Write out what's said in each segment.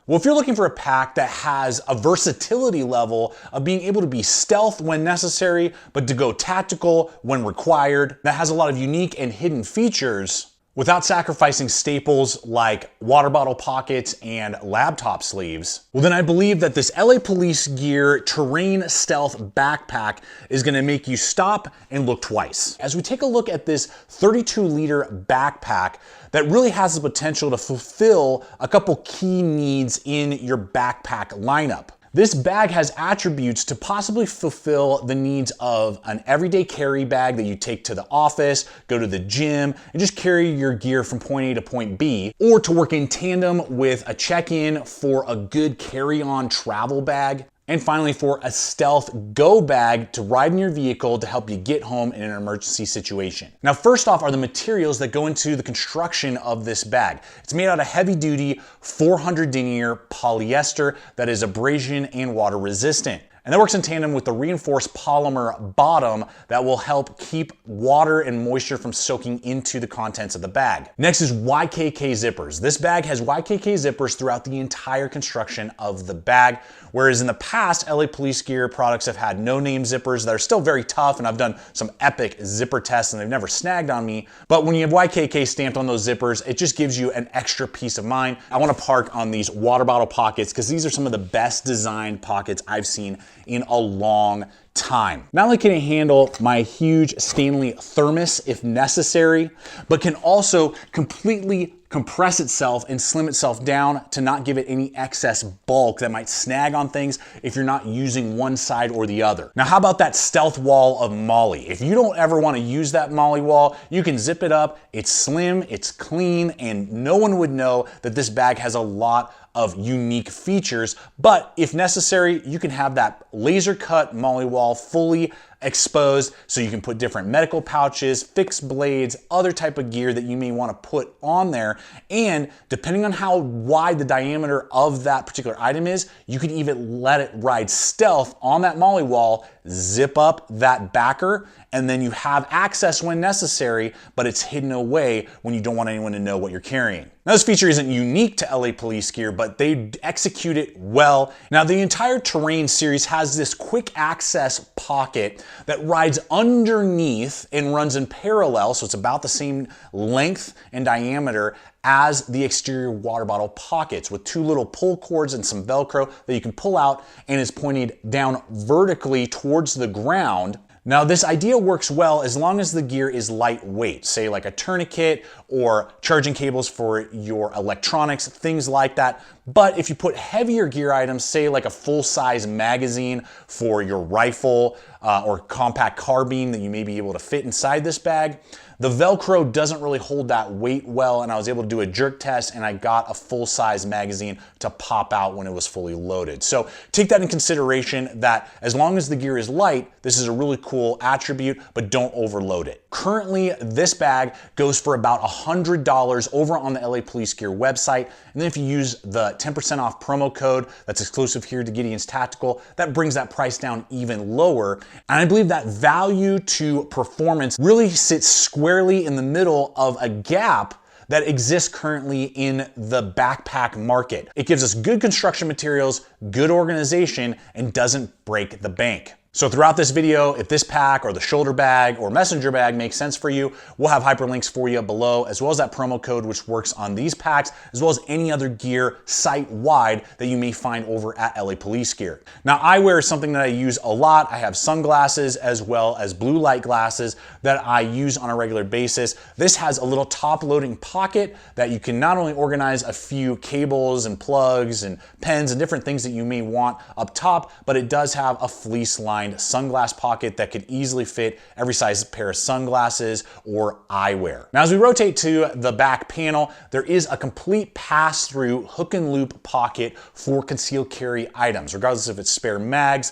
Well, if you're looking for a pack that has a versatility level of being able to be stealth when necessary, but to go tactical when required, that has a lot of unique and hidden features without sacrificing staples like water bottle pockets and laptop sleeves, well then I believe that this LA Police Gear Terrain Stealth Backpack is gonna make you stop and look twice. As we take a look at this 32-liter backpack that really has the potential to fulfill a couple key needs in your backpack lineup. This bag has attributes to possibly fulfill the needs of an everyday carry bag that you take to the office, go to the gym, and just carry your gear from point A to point B, or to work in tandem with a check-in for a good carry-on travel bag. And finally, for a stealth go bag to ride in your vehicle to help you get home in an emergency situation. Now, first off are the materials that go into the construction of this bag. It's made out of heavy duty 400 denier polyester that is abrasion and water resistant. And that works in tandem with the reinforced polymer bottom that will help keep water and moisture from soaking into the contents of the bag. Next is YKK zippers. This bag has YKK zippers throughout the entire construction of the bag, whereas in the past, LA Police Gear products have had no-name zippers that are still very tough, and I've done some epic zipper tests and they've never snagged on me. But when you have YKK stamped on those zippers, it just gives you an extra peace of mind. I want to park on these water bottle pockets because these are some of the best designed pockets I've seen in a long time. Not only can it handle my huge Stanley thermos if necessary, but can also completely compress itself and slim itself down to not give it any excess bulk that might snag on things if you're not using one side or the other. Now, how about that stealth wall of MOLLE? If you don't ever want to use that MOLLE wall, you can zip it up. It's slim, it's clean, and no one would know that this bag has a lot of unique features, but if necessary, you can have that laser cut MOLLE wall fully exposed so you can put different medical pouches, fixed blades, other type of gear that you may want to put on there. And depending on how wide the diameter of that particular item is, you can even let it ride stealth on that MOLLE wall, zip up that backer, and then you have access when necessary, but it's hidden away when you don't want anyone to know what you're carrying. Now, this feature isn't unique to LA Police Gear, but they execute it well. Now, the entire Terrain series has this quick access pocket that rides underneath and runs in parallel, so it's about the same length and diameter as the exterior water bottle pockets, with two little pull cords and some Velcro that you can pull out, and is pointed down vertically towards the ground. Now, this idea works well as long as the gear is lightweight, say like a tourniquet or charging cables for your electronics, things like that. But if you put heavier gear items, say like a full-size magazine for your rifle or compact carbine that you may be able to fit inside this bag, the Velcro doesn't really hold that weight well, and I was able to do a jerk test and I got a full-size magazine to pop out when it was fully loaded. So take that in consideration, that as long as the gear is light, this is a really cool attribute, but don't overload it. Currently, this bag goes for about $100 over on the LA Police Gear website, and then if you use the 10% off promo code that's exclusive here to Gideon's Tactical, that brings that price down even lower. And I believe that value to performance really sits squarely in the middle of a gap that exists currently in the backpack market. It gives us good construction materials, good organization, and doesn't break the bank. So throughout this video, if this pack or the shoulder bag or messenger bag makes sense for you, we'll have hyperlinks for you below, as well as that promo code which works on these packs, as well as any other gear site-wide that you may find over at LA Police Gear. Now, eyewear is something that I use a lot. I have sunglasses as well as blue light glasses that I use on a regular basis. This has a little top-loading pocket that you can not only organize a few cables and plugs and pens and different things that you may want up top, but it does have a fleece-lined sunglass pocket that could easily fit every size pair of sunglasses or eyewear. Now, as we rotate to the back panel, there is a complete pass-through hook and loop pocket for concealed carry items. Regardless if it's spare mags,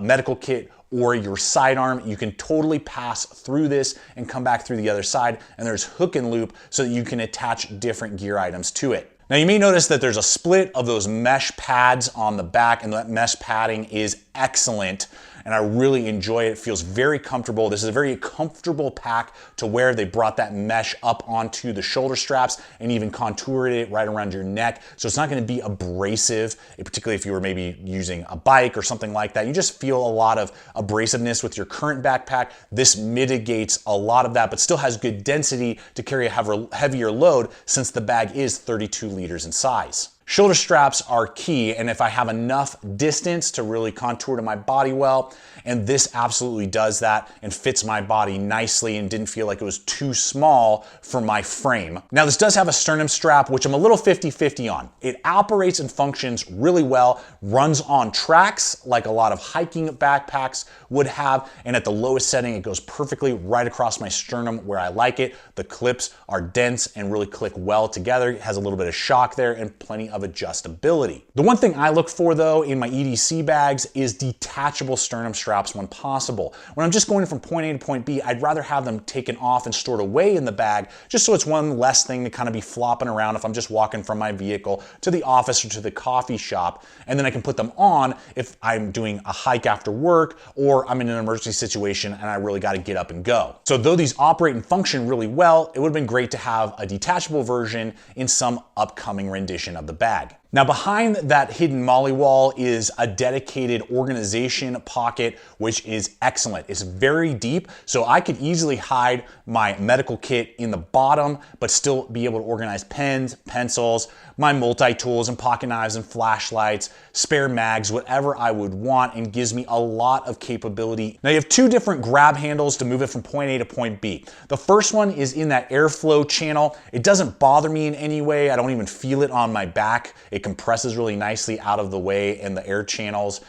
medical kit, or your sidearm, you can totally pass through this and come back through the other side, and there's hook and loop so that you can attach different gear items to it. Now, you may notice that there's a split of those mesh pads on the back, and that mesh padding is excellent. and I really enjoy it. It feels very comfortable. This is a very comfortable pack to wear. They brought that mesh up onto the shoulder straps and even contoured it right around your neck. So it's not gonna be abrasive, particularly if you were maybe using a bike or something like that. You just feel a lot of abrasiveness with your current backpack. This mitigates a lot of that, but still has good density to carry a heavier load since the bag is 32 liters in size. Shoulder straps are key, and if I have enough distance to really contour to my body well, and this absolutely does that and fits my body nicely and didn't feel like it was too small for my frame. Now this does have a sternum strap, which I'm a little 50-50 on. It operates and functions really well, runs on tracks like a lot of hiking backpacks would have, and at the lowest setting it goes perfectly right across my sternum where I like it. The clips are dense and really click well together. It has a little bit of shock there and plenty of adjustability. The one thing I look for though in my EDC bags is detachable sternum straps when possible. When I'm just going from point A to point B, I'd rather have them taken off and stored away in the bag, just so it's one less thing to kind of be flopping around if I'm just walking from my vehicle to the office or to the coffee shop, and then I can put them on if I'm doing a hike after work or I'm in an emergency situation and I really got to get up and go. So though these operate and function really well, it would have been great to have a detachable version in some upcoming rendition of the bag. Now behind that hidden molly wall is a dedicated organization pocket, which is excellent. It's very deep, so I could easily hide my medical kit in the bottom, but still be able to organize pens, pencils, my multi-tools and pocket knives and flashlights, spare mags, whatever I would want, and gives me a lot of capability. Now you have two different grab handles to move it from point A to point B. The first one is in that airflow channel. It doesn't bother me in any way. I don't even feel it on my back. It compresses really nicely out of the way, and the air channels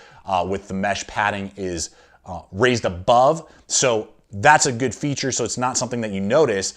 with the mesh padding is raised above. So that's a good feature, so it's not something that you notice.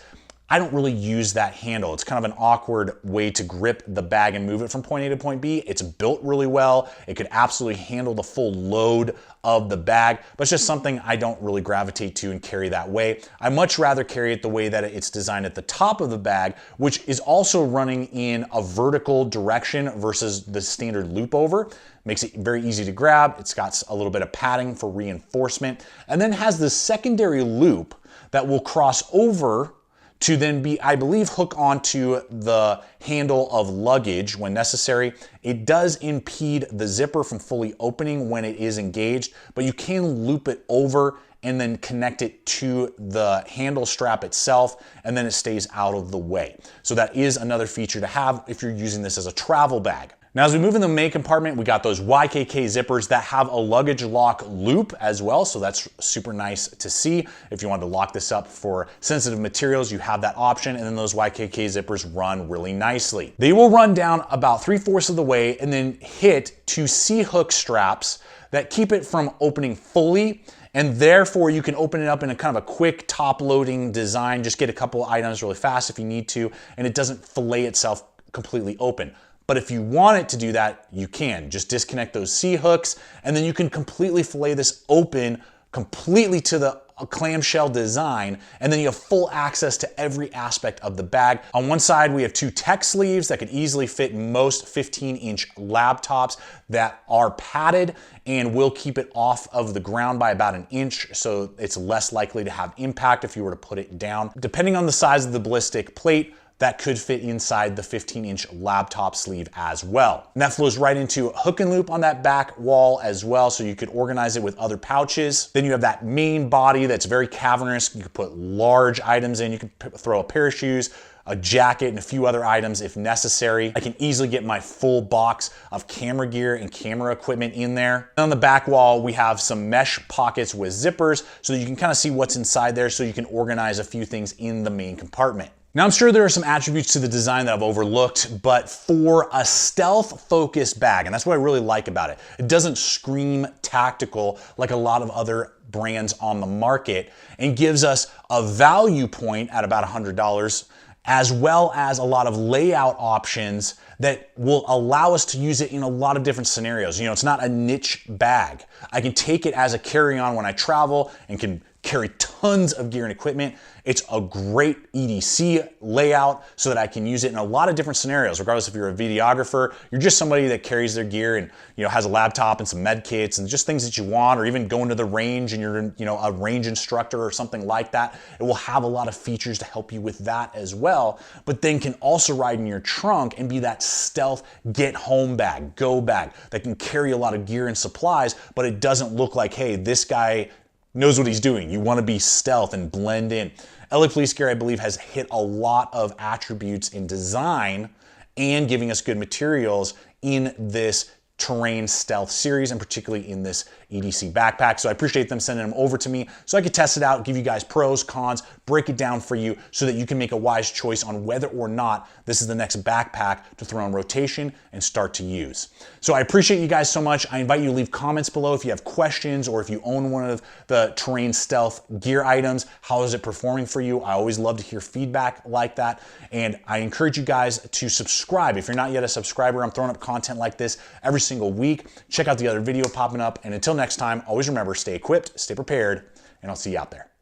I don't really use that handle. It's kind of an awkward way to grip the bag and move it from point A to point B. It's built really well. It could absolutely handle the full load of the bag, but it's just something I don't really gravitate to and carry that way. I much rather carry it the way that it's designed at the top of the bag, which is also running in a vertical direction versus the standard loop over. Makes it very easy to grab. It's got a little bit of padding for reinforcement, and then has this secondary loop that will cross over to then be, I believe, hook onto the handle of luggage when necessary. It does impede the zipper from fully opening when it is engaged, but you can loop it over and then connect it to the handle strap itself, and then it stays out of the way. So that is another feature to have if you're using this as a travel bag. Now, as we move in the main compartment, we got those YKK zippers that have a luggage lock loop as well, so that's super nice to see. If you want to lock this up for sensitive materials, you have that option, and then those YKK zippers run really nicely. They will run down about 3/4 of the way and then hit two C-hook straps that keep it from opening fully, and therefore you can open it up in a kind of a quick top-loading design, just get a couple items really fast if you need to, and it doesn't fillet itself completely open. But if you want it to do that, you can. Just disconnect those C-hooks, and then you can completely fillet this open completely to the clamshell design, and then you have full access to every aspect of the bag. On one side, we have two tech sleeves that could easily fit most 15-inch laptops that are padded and will keep it off of the ground by about 1 inch, so it's less likely to have impact if you were to put it down. Depending on the size of the ballistic plate, that could fit inside the 15-inch laptop sleeve as well. And that flows right into a hook and loop on that back wall as well, so you could organize it with other pouches. Then you have that main body that's very cavernous. You could put large items in. You can throw a pair of shoes, a jacket, and a few other items if necessary. I can easily get my full box of camera gear and camera equipment in there. And on the back wall, we have some mesh pockets with zippers so that you can kind of see what's inside there, so you can organize a few things in the main compartment. Now, I'm sure there are some attributes to the design that I've overlooked, but for a stealth-focused bag, and that's what I really like about it, it doesn't scream tactical like a lot of other brands on the market, and gives us a value point at about $100, as well as a lot of layout options that will allow us to use it in a lot of different scenarios. You know, it's not a niche bag. I can take it as a carry-on when I travel and can carry tons of gear and equipment. It's a great EDC layout so that I can use it in a lot of different scenarios, regardless if you're a videographer, you're just somebody that carries their gear and has a laptop and some med kits and just things that you want, or even going to the range and you're a range instructor or something like that. It will have a lot of features to help you with that as well, but then can also ride in your trunk and be that stealth get home bag, go bag that can carry a lot of gear and supplies, but it doesn't look like, hey, this guy knows what he's doing. You want to be stealth and blend in. LA Police Gear, I believe, has hit a lot of attributes in design and giving us good materials in this terrain stealth series, and particularly in this EDC backpack. So I appreciate them sending them over to me so I could test it out, give you guys pros, cons, break it down for you so that you can make a wise choice on whether or not this is the next backpack to throw on rotation and start to use. So I appreciate you guys so much. I invite you to leave comments below if you have questions or if you own one of the terrain stealth gear items. How is it performing for you? I always love to hear feedback like that. And I encourage you guys to subscribe. If you're not yet a subscriber, I'm throwing up content like this every single week. Check out the other video popping up. And until next time, always remember, stay equipped, stay prepared, and I'll see you out there.